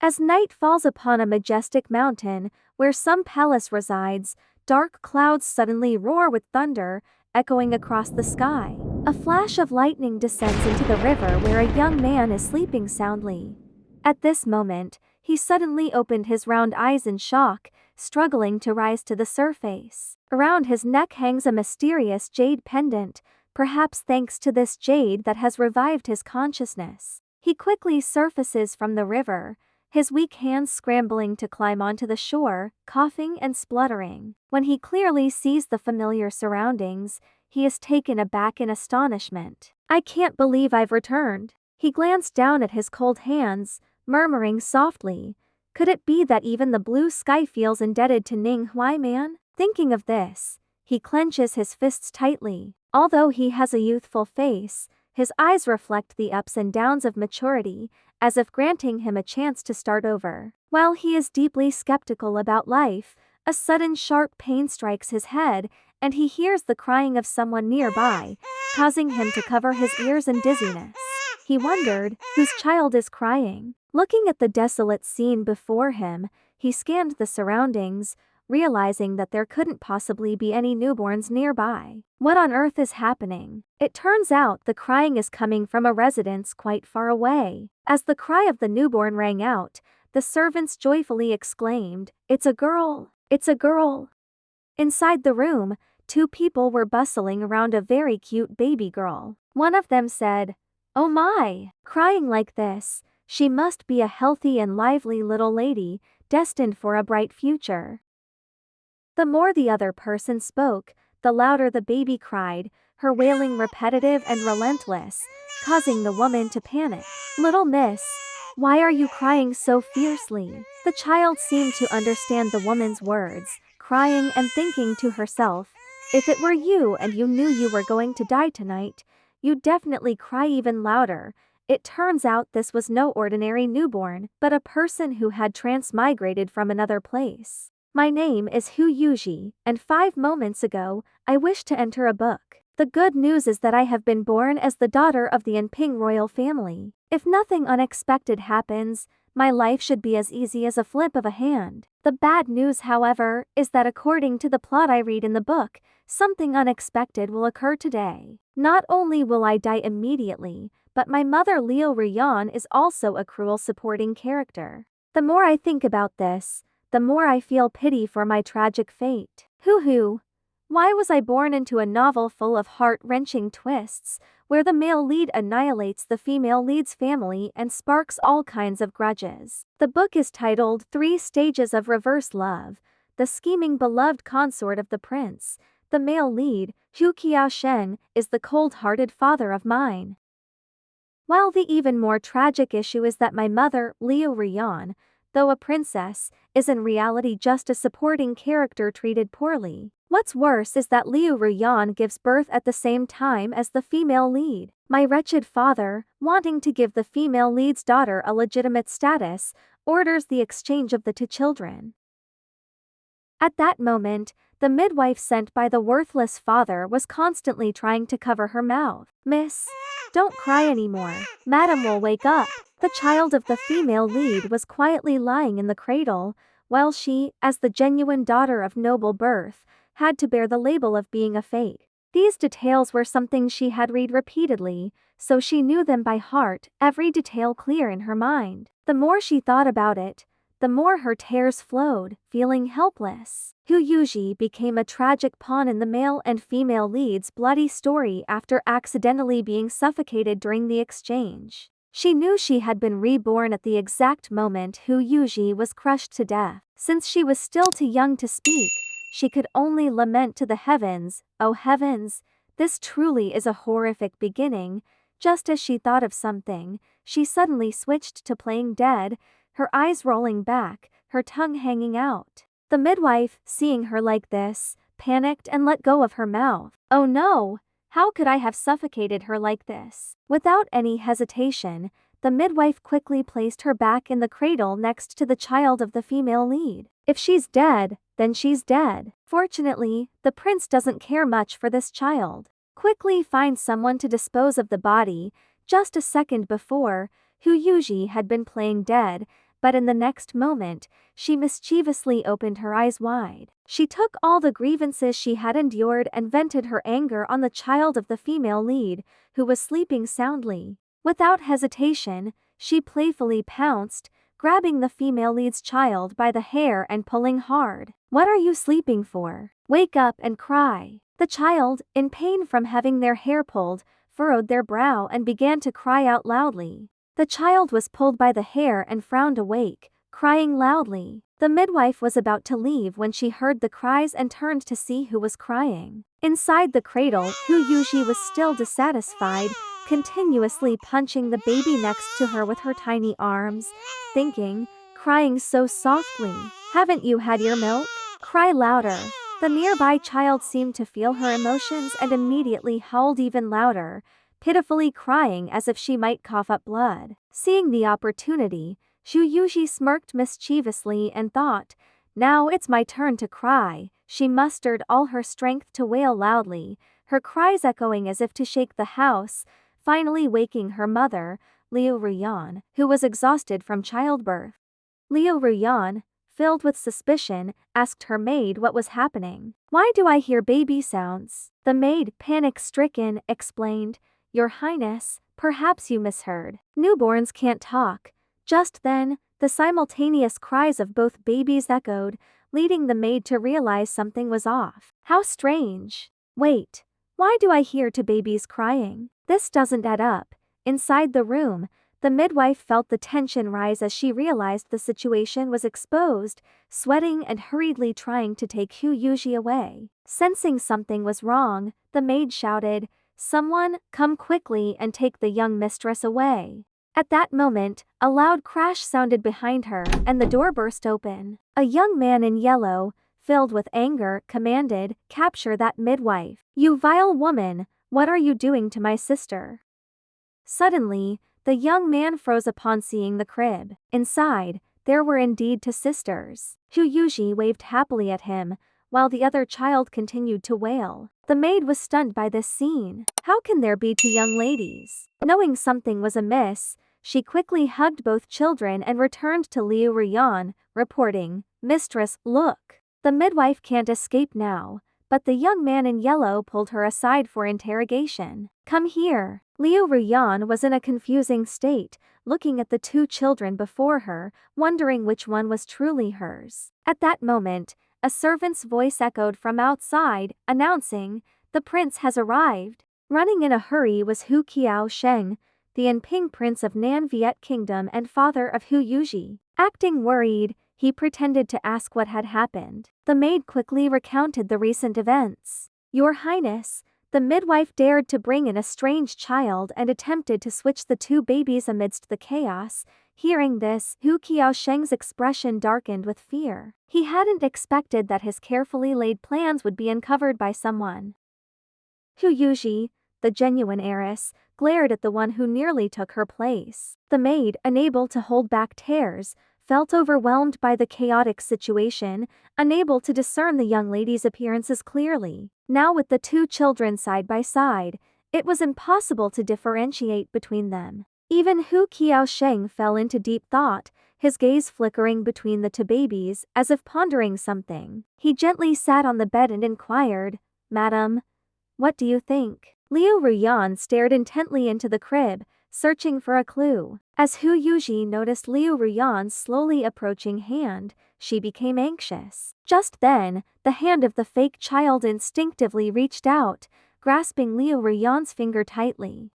As night falls upon a majestic mountain, where some palace resides, dark clouds suddenly roar with thunder, echoing across the sky. A flash of lightning descends into the river where a young man is sleeping soundly. At this moment, he suddenly opened his round eyes in shock, struggling to rise to the surface. Around his neck hangs a mysterious jade pendant, perhaps thanks to this jade that has revived his consciousness. He quickly surfaces from the river, his weak hands scrambling to climb onto the shore, coughing and spluttering. When he clearly sees the familiar surroundings, he is taken aback in astonishment. "I can't believe I've returned." He glanced down at his cold hands, murmuring softly, "Could it be that even the blue sky feels indebted to Ning Huai Man?" Thinking of this, he clenches his fists tightly. Although he has a youthful face, his eyes reflect the ups and downs of maturity, as if granting him a chance to start over. While he is deeply skeptical about life, a sudden sharp pain strikes his head, and he hears the crying of someone nearby, causing him to cover his ears in dizziness. He wondered, whose child is crying? Looking at the desolate scene before him, he scanned the surroundings, realizing that there couldn't possibly be any newborns nearby. What on earth is happening? It turns out the crying is coming from a residence quite far away. As the cry of the newborn rang out, the servants joyfully exclaimed, "It's a girl! It's a girl!" Inside the room, two people were bustling around a very cute baby girl. One of them said, "Oh my! Crying like this, she must be a healthy and lively little lady, destined for a bright future." The more the other person spoke, the louder the baby cried, her wailing repetitive and relentless, causing the woman to panic. "Little miss, why are you crying so fiercely?" The child seemed to understand the woman's words, crying and thinking to herself, "If it were you and you knew you were going to die tonight, you'd definitely cry even louder." It turns out this was no ordinary newborn, but a person who had transmigrated from another place. "My name is Hu Yuji, and 5 moments ago, I wished to enter a book. The good news is that I have been born as the daughter of the Anping royal family. If nothing unexpected happens, my life should be as easy as a flip of a hand. The bad news, however, is that according to the plot I read in the book, something unexpected will occur today. Not only will I die immediately, but my mother Liu Ruyan is also a cruel supporting character. The more I think about this, the more I feel pity for my tragic fate. Hoo-hoo. Why was I born into a novel full of heart-wrenching twists, where the male lead annihilates the female lead's family and sparks all kinds of grudges? The book is titled 3 Stages of Reverse Love. The scheming beloved consort of the prince, the male lead, Hu Qiaoshen, is the cold-hearted father of mine. While the even more tragic issue is that my mother, Liu Ruyan, though a princess, is in reality just a supporting character treated poorly. What's worse is that Liu Ruyan gives birth at the same time as the female lead. My wretched father, wanting to give the female lead's daughter a legitimate status, orders the exchange of the 2 children. At that moment, the midwife sent by the worthless father was constantly trying to cover her mouth. "Miss, don't cry anymore. Madam will wake up." The child of the female lead was quietly lying in the cradle, while she, as the genuine daughter of noble birth, had to bear the label of being a fake. These details were something she had read repeatedly, so she knew them by heart, every detail clear in her mind. The more she thought about it, the more her tears flowed, feeling helpless. Hu Yuji became a tragic pawn in the male and female lead's bloody story after accidentally being suffocated during the exchange. She knew she had been reborn at the exact moment Hu Yuji was crushed to death. Since she was still too young to speak, she could only lament to the heavens, "Oh heavens, this truly is a horrific beginning." Just as she thought of something, she suddenly switched to playing dead, her eyes rolling back, her tongue hanging out. The midwife, seeing her like this, panicked and let go of her mouth. "Oh no! How could I have suffocated her like this?" Without any hesitation, the midwife quickly placed her back in the cradle next to the child of the female lead. "If she's dead, then she's dead." Fortunately, the prince doesn't care much for this child. Quickly find someone to dispose of the body. Just a second before, Hu Yuji had been playing dead, but in the next moment, she mischievously opened her eyes wide. She took all the grievances she had endured and vented her anger on the child of the female lead, who was sleeping soundly. Without hesitation, she playfully pounced, grabbing the female lead's child by the hair and pulling hard. "What are you sleeping for? Wake up and cry." The child, in pain from having their hair pulled, furrowed their brow and began to cry out loudly. The child was pulled by the hair and frowned awake, crying loudly. The midwife was about to leave when she heard the cries and turned to see who was crying. Inside the cradle, Yuji was still dissatisfied, continuously punching the baby next to her with her tiny arms, thinking, crying so softly, "Haven't you had your milk? Cry louder." The nearby child seemed to feel her emotions and immediately howled even louder, pitifully crying as if she might cough up blood. Seeing the opportunity, Yuji smirked mischievously and thought, "Now it's my turn to cry." She mustered all her strength to wail loudly, her cries echoing as if to shake the house, finally waking her mother, Liu Ruyan, who was exhausted from childbirth. Liu Ruyan, filled with suspicion, asked her maid what was happening. "Why do I hear baby sounds?" The maid, panic-stricken, explained, "Your Highness, perhaps you misheard. Newborns can't talk." Just then, the simultaneous cries of both babies echoed, leading the maid to realize something was off. "How strange. Wait, why do I hear two babies crying? This doesn't add up." Inside the room, the midwife felt the tension rise as she realized the situation was exposed, sweating and hurriedly trying to take Yuji away. Sensing something was wrong, the maid shouted, "Someone, come quickly and take the young mistress away." At that moment, a loud crash sounded behind her, and the door burst open. A young man in yellow, filled with anger, commanded, "Capture that midwife. You vile woman, what are you doing to my sister?" Suddenly, the young man froze upon seeing the crib. Inside, there were indeed two sisters. Yuji waved happily at him, while the other child continued to wail. The maid was stunned by this scene. How can there be two young ladies? Knowing something was amiss, she quickly hugged both children and returned to Liu Ruyan, reporting, "Mistress, look. The midwife can't escape now." But the young man in yellow pulled her aside for interrogation. "Come here." Liu Ruyan was in a confusing state, looking at the two children before her, wondering which one was truly hers. At that moment, a servant's voice echoed from outside, announcing, "The prince has arrived." Running in a hurry was Hu Qiaosheng, the Anping prince of Nan Viet Kingdom and father of Hu Yuji. Acting worried, he pretended to ask what had happened. The maid quickly recounted the recent events. "Your Highness, the midwife dared to bring in a strange child and attempted to switch the two babies amidst the chaos." Hearing this, Hu Qiaosheng's expression darkened with fear. He hadn't expected that his carefully laid plans would be uncovered by someone. Hu Yuji, the genuine heiress, glared at the one who nearly took her place. The maid, unable to hold back tears, felt overwhelmed by the chaotic situation, unable to discern the young lady's appearances clearly. Now with the two children side by side, it was impossible to differentiate between them. Even Hu Qiaosheng fell into deep thought, his gaze flickering between the two babies, as if pondering something. He gently sat on the bed and inquired, "Madam, what do you think?" Liu Ruyan stared intently into the crib, searching for a clue. As Hu Yuji noticed Liu Ruyan's slowly approaching hand, she became anxious. Just then, the hand of the fake child instinctively reached out, grasping Liu Ruyan's finger tightly.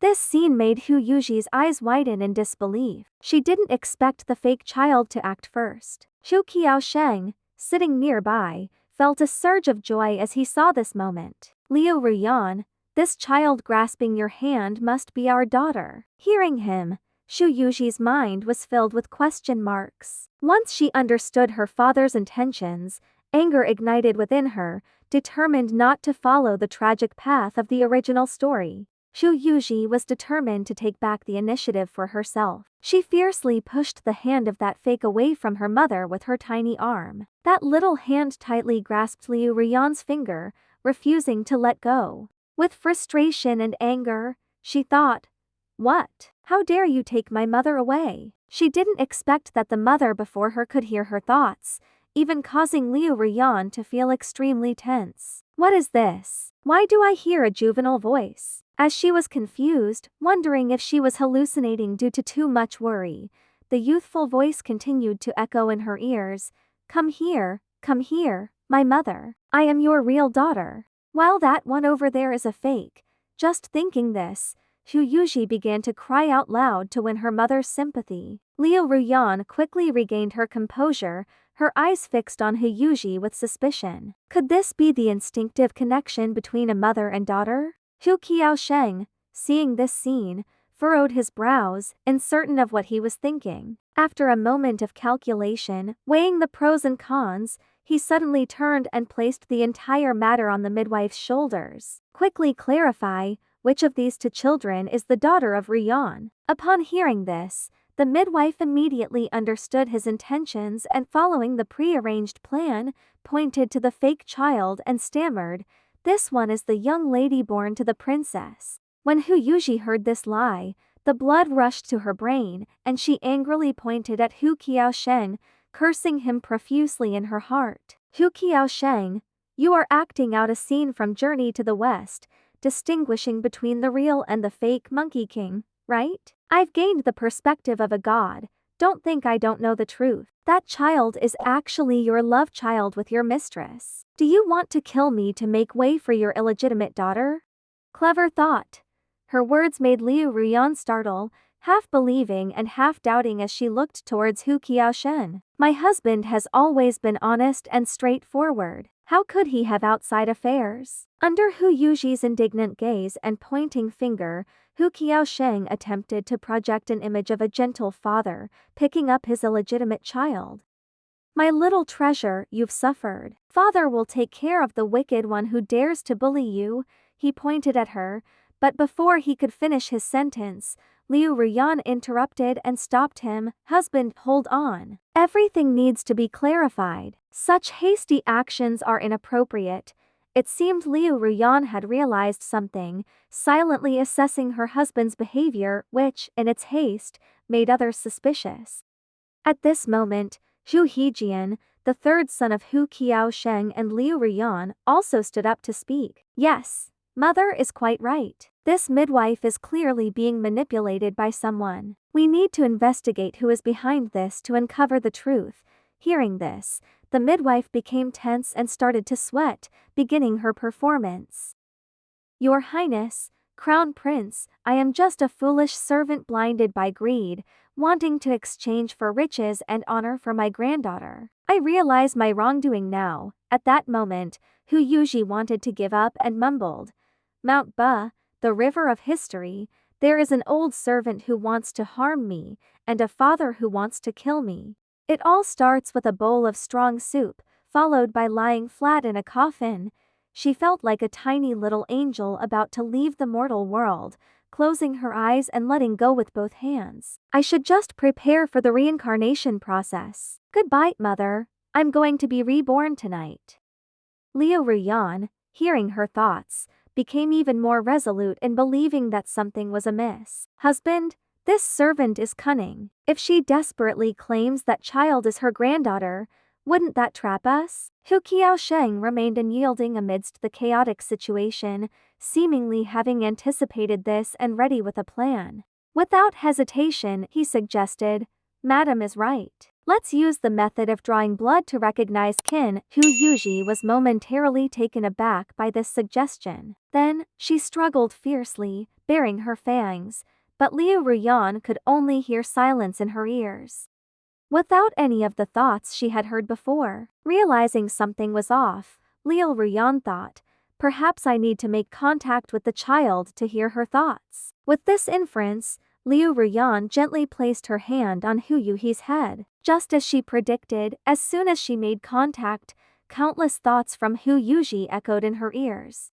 This scene made Hu Yuji's eyes widen in disbelief. She didn't expect the fake child to act first. Hu Qiaosheng, sitting nearby, felt a surge of joy as he saw this moment. "Liu Ruyan, this child grasping your hand must be our daughter." Hearing him, Hu Yuji's mind was filled with question marks. Once she understood her father's intentions, anger ignited within her, determined not to follow the tragic path of the original story. Hu Yuji was determined to take back the initiative for herself. She fiercely pushed the hand of that fake away from her mother with her tiny arm. That little hand tightly grasped Liu Ruyan's finger, refusing to let go. With frustration and anger, she thought, "What? How dare you take my mother away?" She didn't expect that the mother before her could hear her thoughts, even causing Liu Ruyan to feel extremely tense. What is this? Why do I hear a juvenile voice? As she was confused, wondering if she was hallucinating due to too much worry, the youthful voice continued to echo in her ears, come here, my mother. I am your real daughter. While that one over there is a fake. Just thinking this, Hu Yuji began to cry out loud to win her mother's sympathy. Liu Ruyan quickly regained her composure, her eyes fixed on Hu Yuji with suspicion. Could this be the instinctive connection between a mother and daughter? Hu Qiaosheng, seeing this scene, furrowed his brows, uncertain of what he was thinking. After a moment of calculation, weighing the pros and cons, he suddenly turned and placed the entire matter on the midwife's shoulders. Quickly clarify, which of these two children is the daughter of Ruyan? Upon hearing this, the midwife immediately understood his intentions and, following the pre-arranged plan, pointed to the fake child and stammered, "This one is the young lady born to the princess." When Hu Yuji heard this lie, the blood rushed to her brain, and she angrily pointed at Hu Qiaosheng, cursing him profusely in her heart. Hu Qiaosheng, you are acting out a scene from Journey to the West, distinguishing between the real and the fake Monkey King, right? I've gained the perspective of a god. Don't think I don't know the truth. That child is actually your love child with your mistress. Do you want to kill me to make way for your illegitimate daughter? Clever thought. Her words made Liu Ruyan startle, half believing and half doubting as she looked towards Hu Qiaoshen. My husband has always been honest and straightforward. How could he have outside affairs? Under Hu Yuji's indignant gaze and pointing finger, Hu Qiaosheng attempted to project an image of a gentle father, picking up his illegitimate child. My little treasure, you've suffered. Father will take care of the wicked one who dares to bully you, he pointed at her, but before he could finish his sentence, Liu Ruyan interrupted and stopped him. Husband, hold on. Everything needs to be clarified. Such hasty actions are inappropriate. It seemed Liu Ruyan had realized something, silently assessing her husband's behavior, which, in its haste, made others suspicious. At this moment, Hu Hejian, the third son of Hu Qiaosheng and Liu Ruyan, also stood up to speak. Yes, mother is quite right. This midwife is clearly being manipulated by someone. We need to investigate who is behind this to uncover the truth. Hearing this, the midwife became tense and started to sweat, beginning her performance. Your Highness, Crown Prince, I am just a foolish servant blinded by greed, wanting to exchange for riches and honor for my granddaughter. I realize my wrongdoing now. At that moment, Hu Yuji wanted to give up and mumbled, Mount Ba, the river of history, there is an old servant who wants to harm me, and a father who wants to kill me. It all starts with a bowl of strong soup, followed by lying flat in a coffin. She felt like a tiny little angel about to leave the mortal world, closing her eyes and letting go with both hands. I should just prepare for the reincarnation process. Goodbye, mother. I'm going to be reborn tonight. Liu Ruyan, hearing her thoughts, became even more resolute in believing that something was amiss. Husband, this servant is cunning. If she desperately claims that child is her granddaughter, wouldn't that trap us? Hu Qiaosheng remained unyielding amidst the chaotic situation, seemingly having anticipated this and ready with a plan. Without hesitation, he suggested, Madam is right. Let's use the method of drawing blood to recognize kin. Hu Yuji was momentarily taken aback by this suggestion. Then, she struggled fiercely, baring her fangs, but Liu Ruyan could only hear silence in her ears. Without any of the thoughts she had heard before, realizing something was off, Liu Ruyan thought, perhaps I need to make contact with the child to hear her thoughts. With this inference, Liu Ruyan gently placed her hand on Hu Yuhi's head. Just as she predicted, as soon as she made contact, countless thoughts from Hu Yuji echoed in her ears.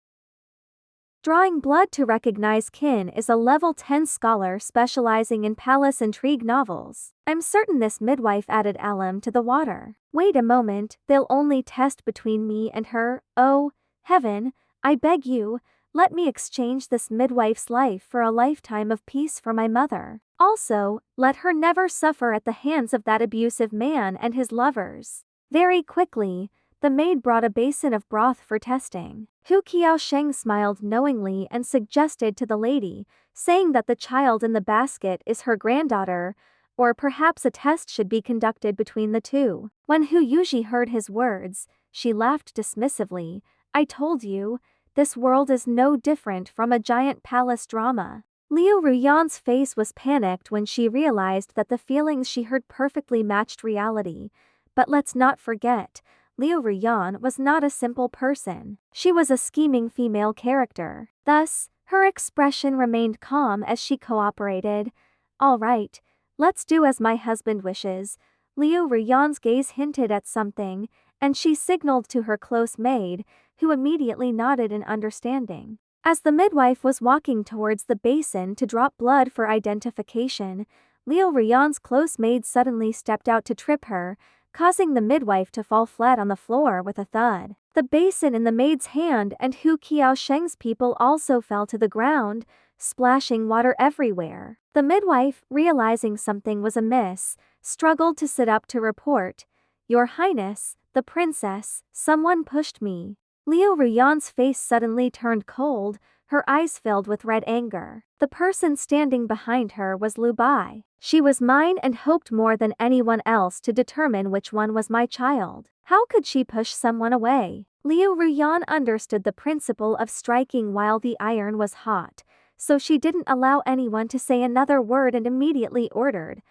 Drawing blood to recognize kin is a level 10 scholar specializing in palace intrigue novels. I'm certain this midwife added alum to the water. Wait a moment, they'll only test between me and her. Oh, heaven, I beg you, let me exchange this midwife's life for a lifetime of peace for my mother. Also, let her never suffer at the hands of that abusive man and his lovers. Very quickly, the maid brought a basin of broth for testing. Hu Qiaosheng smiled knowingly and suggested to the lady, saying that the child in the basket is her granddaughter, or perhaps a test should be conducted between the two. When Hu Yuji heard his words, she laughed dismissively. I told you, this world is no different from a giant palace drama. Liu Ruyan's face was panicked when she realized that the feelings she heard perfectly matched reality. But let's not forget, Liu Ruyan was not a simple person. She was a scheming female character. Thus, her expression remained calm as she cooperated. All right, let's do as my husband wishes. Liu Ruyan's gaze hinted at something, and she signaled to her close maid, who immediately nodded in understanding. As the midwife was walking towards the basin to drop blood for identification, Liu Ruyan's close maid suddenly stepped out to trip her, causing the midwife to fall flat on the floor with a thud. The basin in the maid's hand and Hu Qiaosheng's people also fell to the ground, splashing water everywhere. The midwife, realizing something was amiss, struggled to sit up to report, Your Highness, the princess, someone pushed me. Liu Ruyan's face suddenly turned cold, her eyes filled with red anger. The person standing behind her was Lu Bai. She was mine and hoped more than anyone else to determine which one was my child. How could she push someone away? Liu Ruyan understood the principle of striking while the iron was hot, so she didn't allow anyone to say another word and immediately ordered,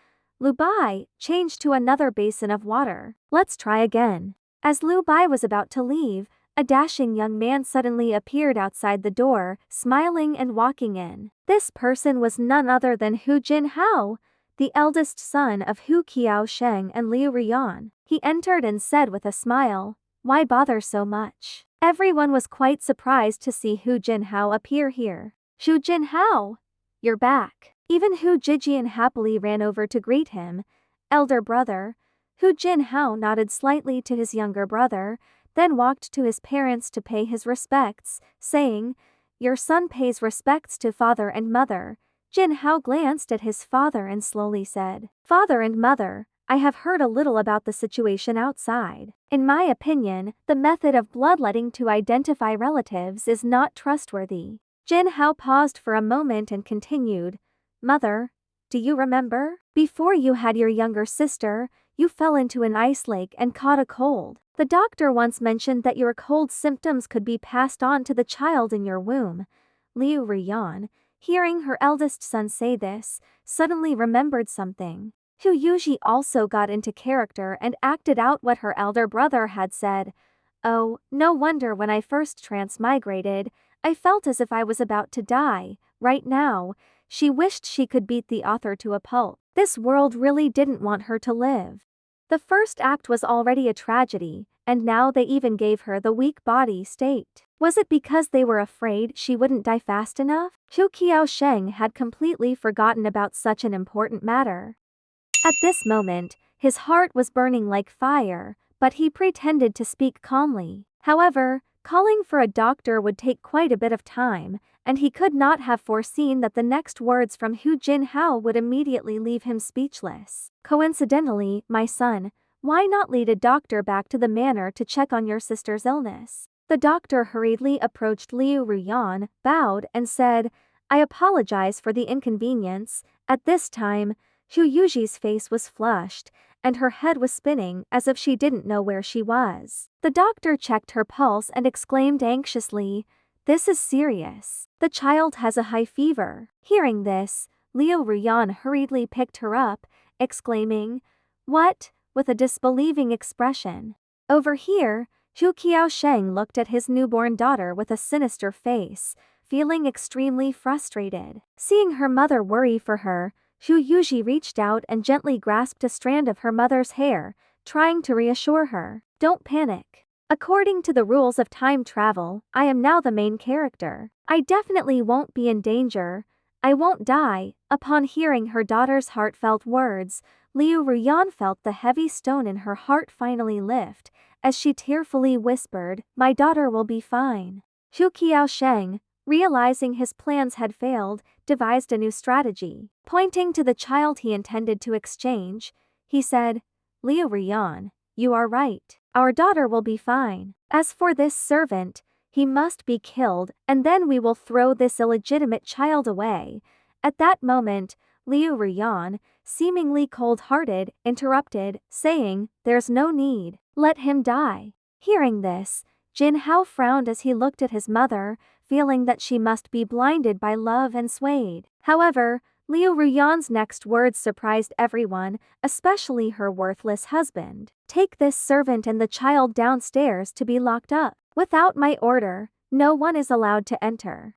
Lu Bai, change to another basin of water. Let's try again. As Lu Bai was about to leave, a dashing young man suddenly appeared outside the door, smiling and walking in. This person was none other than Hu Jinhao, the eldest son of Hu Qiaosheng and Liu Ruyan. He entered and said with a smile, Why bother so much? Everyone was quite surprised to see Hu Jinhao appear here. Hu Jinhao, you're back. Even Hu Jijian happily ran over to greet him. Elder brother. Hu Jinhao nodded slightly to his younger brother, then walked to his parents to pay his respects, saying, Your son pays respects to father and mother. Jinhao glanced at his father and slowly said, Father and mother, I have heard a little about the situation outside. In my opinion, the method of bloodletting to identify relatives is not trustworthy. Jinhao paused for a moment and continued, Mother, do you remember? Before you had your younger sister, you fell into an ice lake and caught a cold. The doctor once mentioned that your cold symptoms could be passed on to the child in your womb. Liu Ruyan, hearing her eldest son say this, suddenly remembered something. Hu Yuji also got into character and acted out what her elder brother had said. Oh, no wonder when I first transmigrated, I felt as if I was about to die. Right now, she wished she could beat the author to a pulp. This world really didn't want her to live. The first act was already a tragedy, and now they even gave her the weak body state. Was it because they were afraid she wouldn't die fast enough? Hu Qiaosheng had completely forgotten about such an important matter. At this moment, his heart was burning like fire, but he pretended to speak calmly. However, calling for a doctor would take quite a bit of time, and he could not have foreseen that the next words from Hu Jinhao would immediately leave him speechless. Coincidentally, my son, why not lead a doctor back to the manor to check on your sister's illness? The doctor hurriedly approached Liu Ruyan, bowed, and said, I apologize for the inconvenience. At this time, Hu Yuji's face was flushed, and her head was spinning as if she didn't know where she was. The doctor checked her pulse and exclaimed anxiously, This is serious. The child has a high fever. Hearing this, Liu Ruyan hurriedly picked her up, exclaiming, What? With a disbelieving expression. Over here, Hu Qiaosheng looked at his newborn daughter with a sinister face, feeling extremely frustrated. Seeing her mother worry for her, Hu Yuji reached out and gently grasped a strand of her mother's hair, trying to reassure her. Don't panic. According to the rules of time travel, I am now the main character. I definitely won't be in danger. I won't die. Upon hearing her daughter's heartfelt words, Liu Ruyan felt the heavy stone in her heart finally lift, as she tearfully whispered, My daughter will be fine. Hu Qiaosheng, realizing his plans had failed, devised a new strategy. Pointing to the child he intended to exchange, he said, Liu Ruyan, you are right. Our daughter will be fine. As for this servant, he must be killed, and then we will throw this illegitimate child away. At that moment, Liu Ruyan, seemingly cold-hearted, interrupted, saying, There's no need. Let him die. Hearing this, Jin Hao frowned as he looked at his mother, feeling that she must be blinded by love and swayed. However, Liu Ruyan's next words surprised everyone, especially her worthless husband. Take this servant and the child downstairs to be locked up. Without my order, no one is allowed to enter.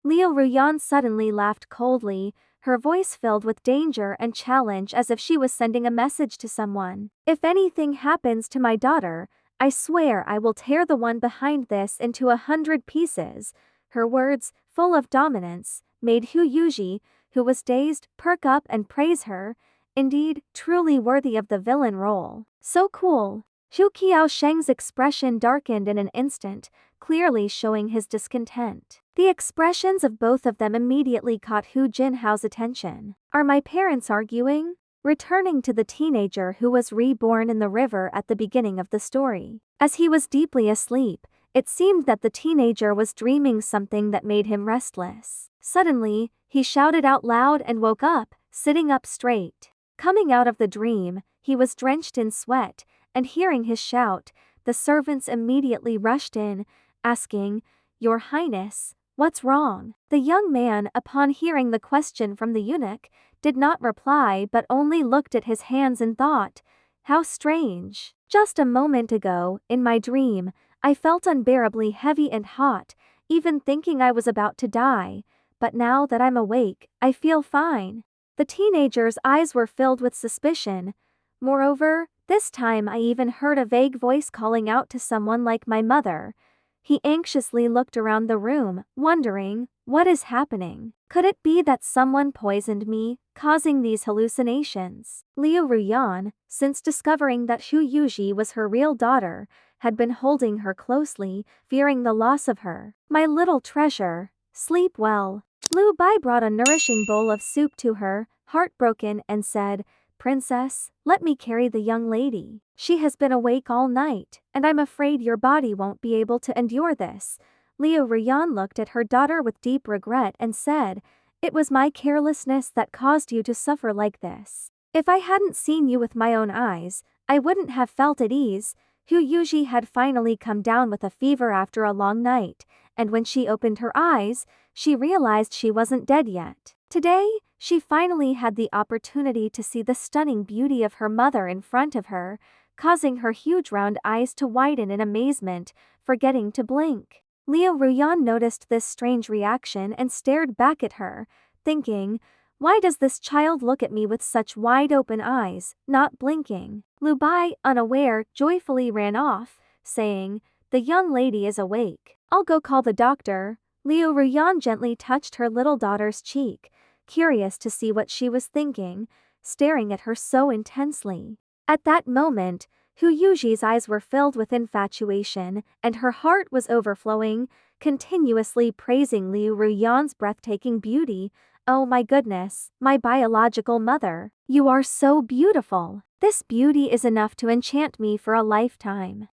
Liu Ruyan suddenly laughed coldly, her voice filled with danger and challenge as if she was sending a message to someone. If anything happens to my daughter, I swear I will tear the one behind this into 100 pieces. Her words, full of dominance, made Hu Yuji, who was dazed, perk up and praise her, indeed, truly worthy of the villain role. So cool. Hu Qiaosheng's expression darkened in an instant, clearly showing his discontent. The expressions of both of them immediately caught Hu Jinhao's attention. Are my parents arguing? Returning to the teenager who was reborn in the river at the beginning of the story. As he was deeply asleep, it seemed that the teenager was dreaming something that made him restless. Suddenly, he shouted out loud and woke up, sitting up straight. Coming out of the dream, he was drenched in sweat, and hearing his shout, the servants immediately rushed in, asking, Your Highness, what's wrong? The young man, upon hearing the question from the eunuch, did not reply but only looked at his hands and thought, How strange. Just a moment ago, in my dream, I felt unbearably heavy and hot, even thinking I was about to die, but now that I'm awake, I feel fine. The teenager's eyes were filled with suspicion. Moreover, this time I even heard a vague voice calling out to someone like my mother. He anxiously looked around the room, wondering, what is happening? Could it be that someone poisoned me, causing these hallucinations? Liu Ruyan, since discovering that Hu Yuji was her real daughter, had been holding her closely, fearing the loss of her. My little treasure, sleep well. Lu Bai brought a nourishing bowl of soup to her, heartbroken, and said, Princess, let me carry the young lady. She has been awake all night, and I'm afraid your body won't be able to endure this. Liu Ruyan looked at her daughter with deep regret and said, It was my carelessness that caused you to suffer like this. If I hadn't seen you with my own eyes, I wouldn't have felt at ease. Hu Yuji had finally come down with a fever after a long night, and when she opened her eyes, she realized she wasn't dead yet. Today, she finally had the opportunity to see the stunning beauty of her mother in front of her, causing her huge round eyes to widen in amazement, forgetting to blink. Liu Ruyan noticed this strange reaction and stared back at her, thinking, Why does this child look at me with such wide-open eyes, not blinking? Lu Bai, unaware, joyfully ran off, saying, The young lady is awake. I'll go call the doctor. Liu Ruyan gently touched her little daughter's cheek, curious to see what she was thinking, staring at her so intensely. At that moment, Hu Yuji's eyes were filled with infatuation, and her heart was overflowing, continuously praising Liu Ruyan's breathtaking beauty. Oh my goodness, my biological mother, you are so beautiful. This beauty is enough to enchant me for a lifetime.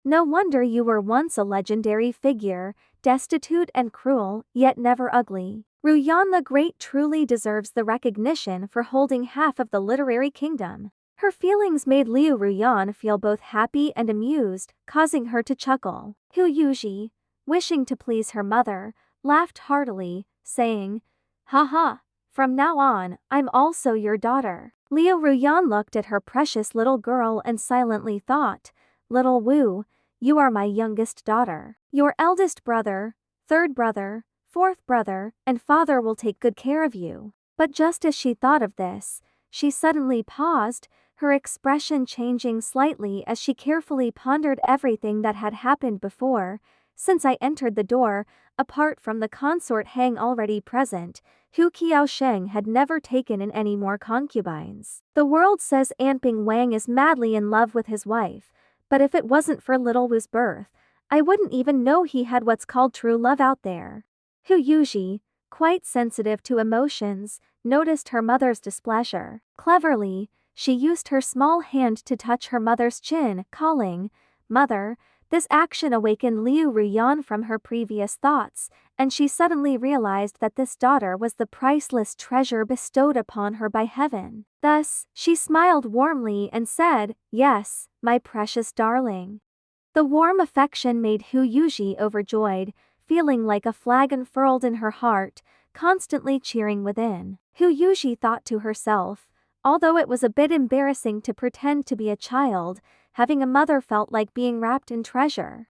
No wonder you were once a legendary figure, destitute and cruel, yet never ugly. Ruyan the Great truly deserves the recognition for holding half of the literary kingdom. Her feelings made Liu Ruyan feel both happy and amused, causing her to chuckle. Hu Yuji, wishing to please her mother, laughed heartily, saying, Haha, from now on, I'm also your daughter. Liu Ruyan looked at her precious little girl and silently thought, Little Wu, you are my youngest daughter. Your eldest brother, third brother, fourth brother, and father will take good care of you. But just as she thought of this, she suddenly paused, her expression changing slightly as she carefully pondered everything that had happened before. Since I entered the door, apart from the consort Hang already present, Hu Qiaosheng had never taken in any more concubines. The world says Anping Wang is madly in love with his wife, but if it wasn't for Little Wu's birth, I wouldn't even know he had what's called true love out there. Hu Yuji, quite sensitive to emotions, noticed her mother's displeasure. Cleverly, she used her small hand to touch her mother's chin, calling, "Mother." This action awakened Liu Ruyan from her previous thoughts, and she suddenly realized that this daughter was the priceless treasure bestowed upon her by heaven. Thus, she smiled warmly and said, "Yes, my precious darling." The warm affection made Hu Yuji overjoyed, feeling like a flag unfurled in her heart, constantly cheering within. Hu Yuji thought to herself, although it was a bit embarrassing to pretend to be a child, having a mother felt like being wrapped in treasure.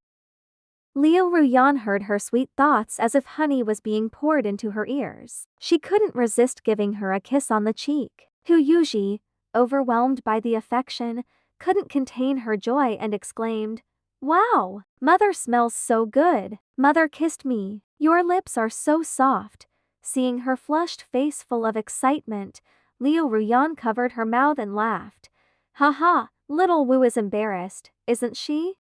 Liu Ruyan heard her sweet thoughts as if honey was being poured into her ears. She couldn't resist giving her a kiss on the cheek. Hu Yuji, overwhelmed by the affection, couldn't contain her joy and exclaimed, "Wow! Mother smells so good. Mother kissed me. Your lips are so soft." Seeing her flushed face full of excitement, Liu Ruyan covered her mouth and laughed. "Haha, little Wu is embarrassed, isn't she?"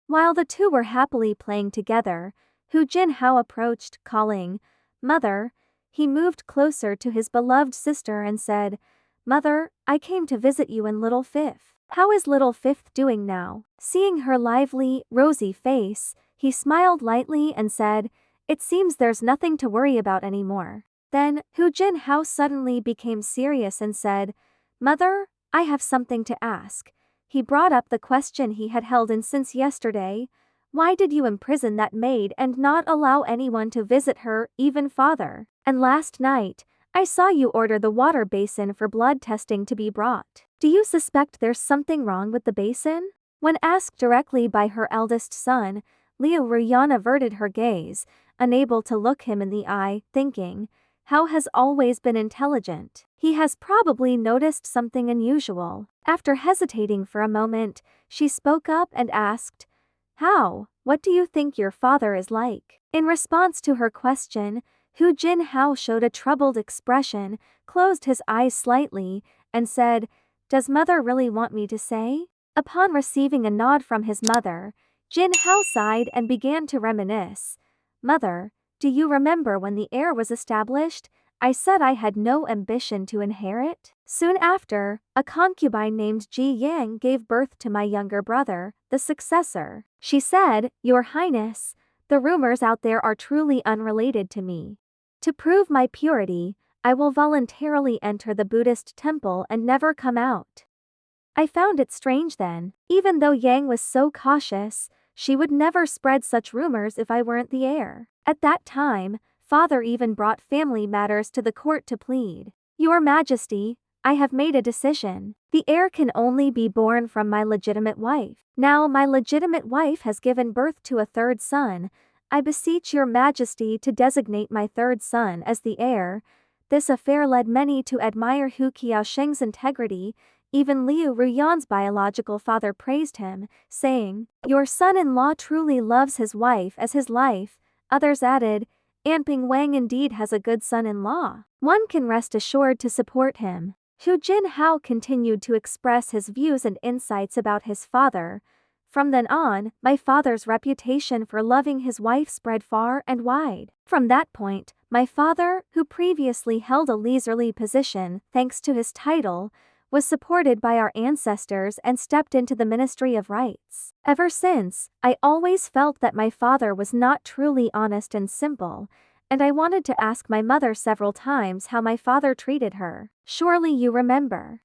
While the two were happily playing together, Hu Jinhao approached, calling, "Mother." He moved closer to his beloved sister and said, "Mother, I came to visit you in Little Fifth. How is Little Fifth doing now?" Seeing her lively, rosy face, he smiled lightly and said, "It seems there's nothing to worry about anymore." Then, Hu Jinhao suddenly became serious and said, "Mother, I have something to ask." He brought up the question he had held in since yesterday. "Why did you imprison that maid and not allow anyone to visit her, even father? And last night, I saw you order the water basin for blood testing to be brought. Do you suspect there's something wrong with the basin?" When asked directly by her eldest son, Liu Ruyan averted her gaze, unable to look him in the eye, thinking, Hao has always been intelligent. He has probably noticed something unusual. After hesitating for a moment, she spoke up and asked, "Hao, what do you think your father is like?" In response to her question, Hu Jinhao showed a troubled expression, closed his eyes slightly, and said, "Does mother really want me to say?" Upon receiving a nod from his mother, Jinhao sighed and began to reminisce. "Mother, do you remember when the heir was established? I said I had no ambition to inherit. Soon after, a concubine named Ji Yang gave birth to my younger brother, the successor. She said, 'Your Highness, the rumors out there are truly unrelated to me. To prove my purity, I will voluntarily enter the Buddhist temple and never come out.' I found it strange then. Even though Yang was so cautious, she would never spread such rumors if I weren't the heir. At that time, father even brought family matters to the court to plead. 'Your Majesty, I have made a decision. The heir can only be born from my legitimate wife. Now my legitimate wife has given birth to a third son. I beseech your Majesty to designate my third son as the heir.' This affair led many to admire Hu Qiaosheng's integrity. Even Liu Ruyan's biological father praised him, saying, 'Your son-in-law truly loves his wife as his life.' Others added, 'Anping Wang indeed has a good son-in-law. One can rest assured to support him.' Hu Jinhao continued to express his views and insights about his father. From then on, my father's reputation for loving his wife spread far and wide. From that point, my father, who previously held a leisurely position thanks to his title, was supported by our ancestors and stepped into the Ministry of Rights. Ever since, I always felt that my father was not truly honest and simple, and I wanted to ask my mother several times how my father treated her. Surely you remember."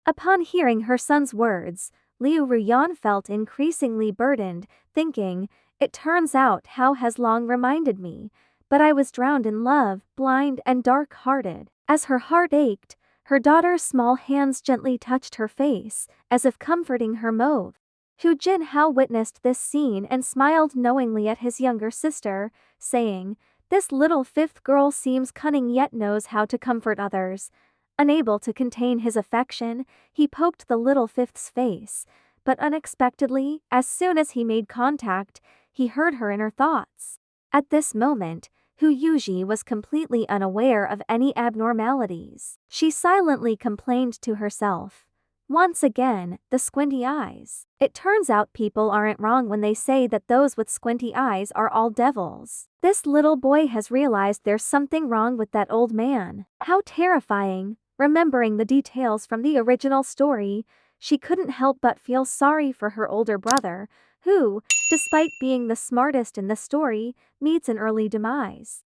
Upon hearing her son's words, Liu Ruyan felt increasingly burdened, thinking, "It turns out Hao has long reminded me, but I was drowned in love, blind and dark-hearted." As her heart ached, her daughter's small hands gently touched her face, as if comforting her move. Hu Jinhao witnessed this scene and smiled knowingly at his younger sister, saying, "This little fifth girl seems cunning yet knows how to comfort others." Unable to contain his affection, he poked the little fifth's face, but unexpectedly, as soon as he made contact, he heard her inner thoughts. At this moment, Hu Yuji was completely unaware of any abnormalities. She silently complained to herself, Once again, the squinty eyes. It turns out people aren't wrong when they say that those with squinty eyes are all devils. This little boy has realized there's something wrong with that old man. How terrifying. Remembering the details from the original story, she couldn't help but feel sorry for her older brother, who, despite being the smartest in the story, meets an early demise.